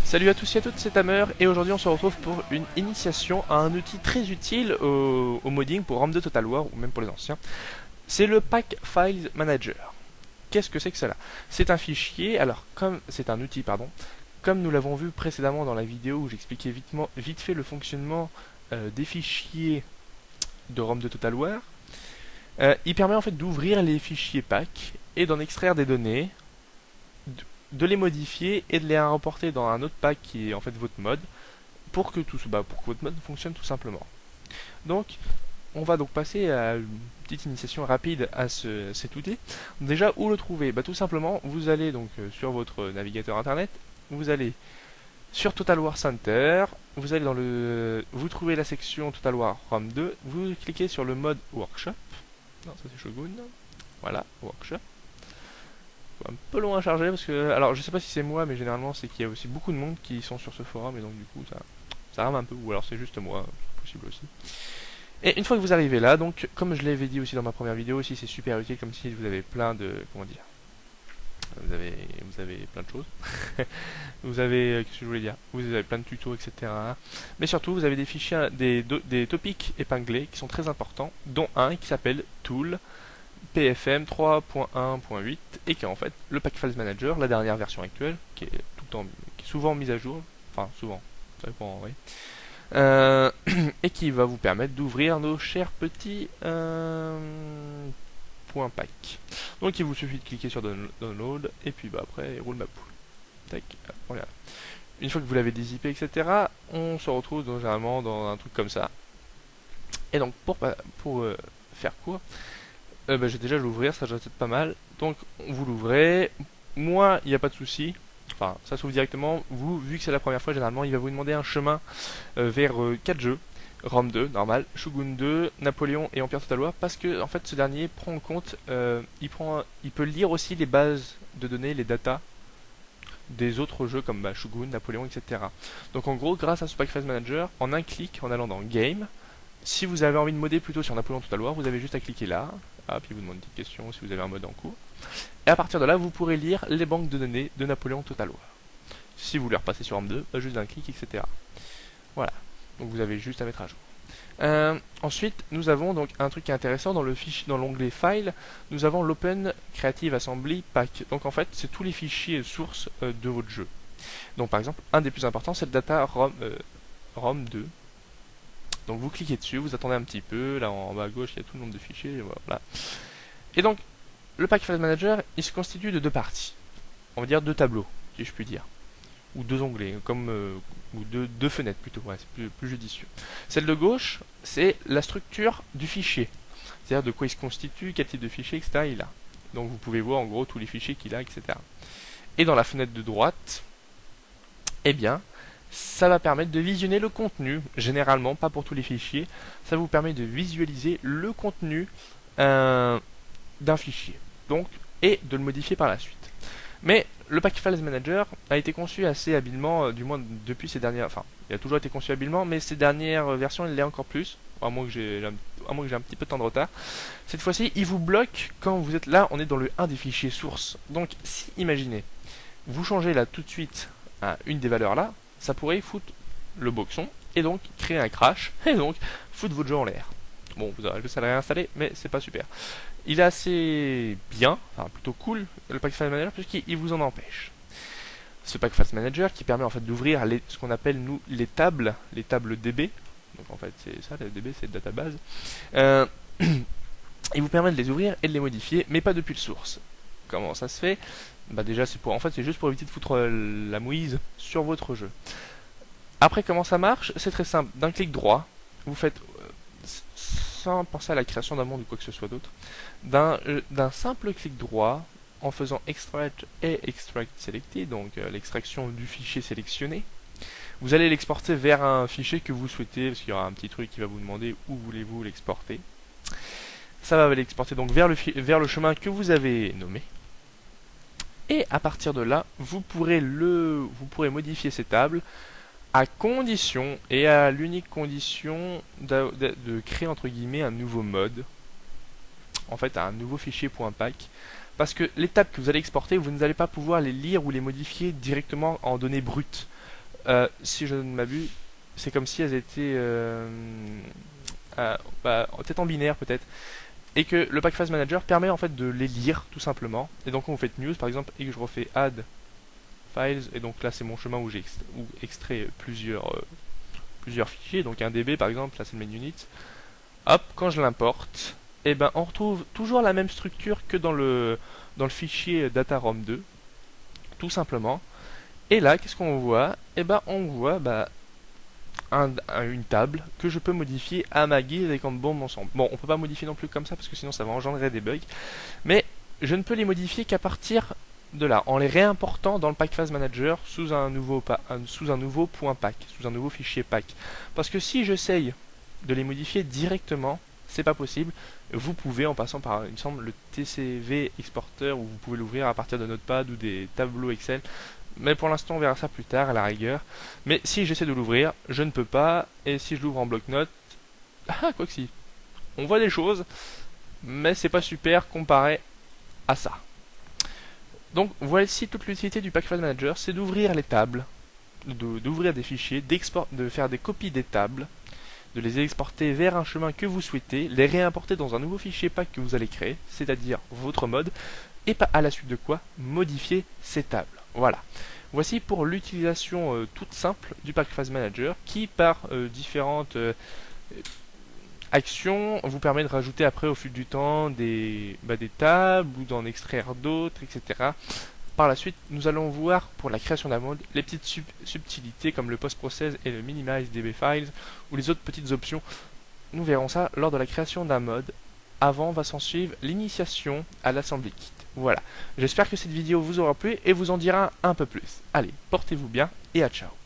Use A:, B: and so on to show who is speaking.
A: Salut à tous et à toutes, c'est Tamer et aujourd'hui on se retrouve pour une initiation à un outil très utile au modding pour RAM2 Total War ou même pour les anciens. C'est le Pack Files Manager. Qu'est-ce que c'est que cela? C'est un fichier, alors comme c'est un outil pardon, comme nous l'avons vu précédemment dans la vidéo où j'expliquais vite fait le fonctionnement des fichiers de RAM2 Total War, il permet en fait d'ouvrir les fichiers pack et d'en extraire des données, de les modifier et de les importer dans un autre pack qui est en fait votre mode pour que pour que votre mode fonctionne tout simplement. Donc on va donc passer à une petite initiation rapide à cet outil. Déjà où le trouver? Tout simplement vous allez donc sur votre navigateur internet, vous allez sur Total War Center, vous allez vous trouvez la section Total War ROM 2, vous cliquez sur le mode Workshop. Non, ça c'est Shogun. Voilà, Workshop. Un peu long à charger parce que, alors je sais pas si c'est moi, mais généralement c'est qu'il y a aussi beaucoup de monde qui sont sur ce forum et donc du coup ça rame un peu, ou alors c'est juste moi, c'est possible aussi. Et une fois que vous arrivez là, donc comme je l'avais dit aussi dans ma première vidéo, aussi c'est super utile comme si vous avez plein de, comment dire, vous avez plein de choses. Vous avez, qu'est-ce que je voulais dire, vous avez plein de tutos, etc. Mais surtout vous avez des fichiers, des topics épinglés qui sont très importants, dont un qui s'appelle Tool. PFM 3.1.8 et qui est en fait le Pack Files Manager, la dernière version actuelle, qui est tout le temps, qui est souvent mise à jour, enfin souvent, ça dépend, oui, et qui va vous permettre d'ouvrir nos chers petits .pack. Donc il vous suffit de cliquer sur Download et puis après roule ma poule. Tac, voilà. Une fois que vous l'avez dézippé, etc., on se retrouve généralement dans un truc comme ça. Et donc pour faire court, j'ai déjà l'ouvrir, ça doit être pas mal. Donc vous l'ouvrez, moi il n'y a pas de souci, enfin ça s'ouvre directement. Vous, vu que c'est la première fois, généralement il va vous demander un chemin vers 4 jeux. ROM 2, normal, Shogun 2, Napoléon et Empire Total War, parce que en fait ce dernier prend en compte, il peut lire aussi les bases de données, les datas des autres jeux comme Shogun, Napoléon, etc. Donc en gros, grâce à ce Pack Phase Manager, en un clic, en allant dans Game, si vous avez envie de modder plutôt sur Napoléon Total War, vous avez juste à cliquer là, puis il vous demande une petite question si vous avez un mode en cours. Et à partir de là, vous pourrez lire les banques de données de Napoléon Total War. Si vous voulez repasser sur ARM2, juste d'un clic, etc. Voilà. Donc vous avez juste à mettre à jour. Ensuite, nous avons donc un truc qui est intéressant dans le fichier, dans l'onglet File, nous avons l'Open Creative Assembly Pack. Donc en fait, c'est tous les fichiers sources de votre jeu. Donc par exemple, un des plus importants, c'est le data ROM 2. Donc vous cliquez dessus, vous attendez un petit peu, là en bas à gauche il y a tout le nombre de fichiers, et voilà. Et donc le Pack File Manager il se constitue de deux parties, on va dire deux tableaux, si je puis dire, ou deux onglets, ou deux fenêtres plutôt, ouais, c'est plus judicieux. Celle de gauche, c'est la structure du fichier, c'est-à-dire de quoi il se constitue, quel type de fichier, etc. il a. Donc vous pouvez voir en gros tous les fichiers qu'il a, etc. Et dans la fenêtre de droite, eh bien, ça va permettre de visionner le contenu, généralement, pas pour tous les fichiers, ça vous permet de visualiser le contenu d'un fichier, donc, et de le modifier par la suite. Mais le Pack Files Manager a été conçu assez habilement, du moins depuis ces dernières, enfin, il a toujours été conçu habilement, mais ces dernières versions, il l'est encore plus, à moins que j'ai un petit peu de temps de retard. Cette fois-ci, il vous bloque quand vous êtes là, on est dans le 1 des fichiers sources. Donc, si, imaginez, vous changez là tout de suite à une des valeurs là, ça pourrait foutre le boxon et donc créer un crash et donc foutre votre jeu en l'air. Bon, vous aurez juste à le réinstaller, mais c'est pas super. Il est assez bien, enfin plutôt cool, le Pack File Manager, puisqu'il vous en empêche. Ce Pack File Manager qui permet en fait d'ouvrir ce qu'on appelle nous les tables DB. Donc en fait c'est ça, les DB c'est database. Il vous permet de les ouvrir et de les modifier, mais pas depuis le source. Comment ça se fait? Déjà c'est juste pour éviter de foutre la mouise sur votre jeu. Après comment ça marche? C'est très simple, d'un clic droit, vous faites sans penser à la création d'un monde ou quoi que ce soit d'autre, d'un simple clic droit en faisant extract et extract selected, donc l'extraction du fichier sélectionné, vous allez l'exporter vers un fichier que vous souhaitez, parce qu'il y aura un petit truc qui va vous demander où voulez-vous l'exporter. Ça va l'exporter donc vers le chemin que vous avez nommé. Et à partir de là, vous pourrez modifier ces tables à condition, et à l'unique condition de créer entre guillemets un nouveau mode, en fait un nouveau fichier .pack, parce que les tables que vous allez exporter, vous n'allez pas pouvoir les lire ou les modifier directement en données brutes. si je ne m'abuse, c'est comme si elles étaient peut-être en binaire peut-être, et que le Packfile Manager permet en fait de les lire tout simplement. Et donc quand vous faites news par exemple et que je refais add files, et donc là c'est mon chemin où j'ai extrait plusieurs fichiers, donc un DB par exemple, là c'est le main unit. Hop, quand je l'importe, et ben on retrouve toujours la même structure que dans le fichier datarom2, tout simplement. Et là, qu'est-ce qu'on voit? Et ben on voit une table que je peux modifier à ma guise avec un bon ensemble. Bon, on peut pas modifier non plus comme ça parce que sinon ça va engendrer des bugs, mais je ne peux les modifier qu'à partir de là, en les réimportant dans le Packfile Manager sous un nouveau point pack, sous un nouveau fichier pack. Parce que si j'essaye de les modifier directement, c'est pas possible. Vous pouvez en passant par, il me semble, le TCV Exporter, où vous pouvez l'ouvrir à partir de Notepad ou des tableaux Excel. Mais pour l'instant, on verra ça plus tard à la rigueur. Mais si j'essaie de l'ouvrir, je ne peux pas. Et si je l'ouvre en bloc-notes, quoi que si, on voit des choses, mais c'est pas super comparé à ça. Donc voici toute l'utilité du Packfile Manager, c'est d'ouvrir les tables, d'ouvrir des fichiers, de faire des copies des tables, de les exporter vers un chemin que vous souhaitez, les réimporter dans un nouveau fichier pack que vous allez créer, c'est-à-dire votre mode, et à la suite de quoi modifier ces tables. Voilà. Voici pour l'utilisation toute simple du Packfile Manager qui, par différentes actions, vous permet de rajouter après au fil du temps des tables ou d'en extraire d'autres, etc. Par la suite, nous allons voir pour la création d'un mode les petites subtilités comme le post-process et le minimize DB files ou les autres petites options. Nous verrons ça lors de la création d'un mode. Avant va s'en suivre l'initiation à l'assembly kit. Voilà, j'espère que cette vidéo vous aura plu et vous en dira un peu plus. Allez, portez-vous bien et à ciao.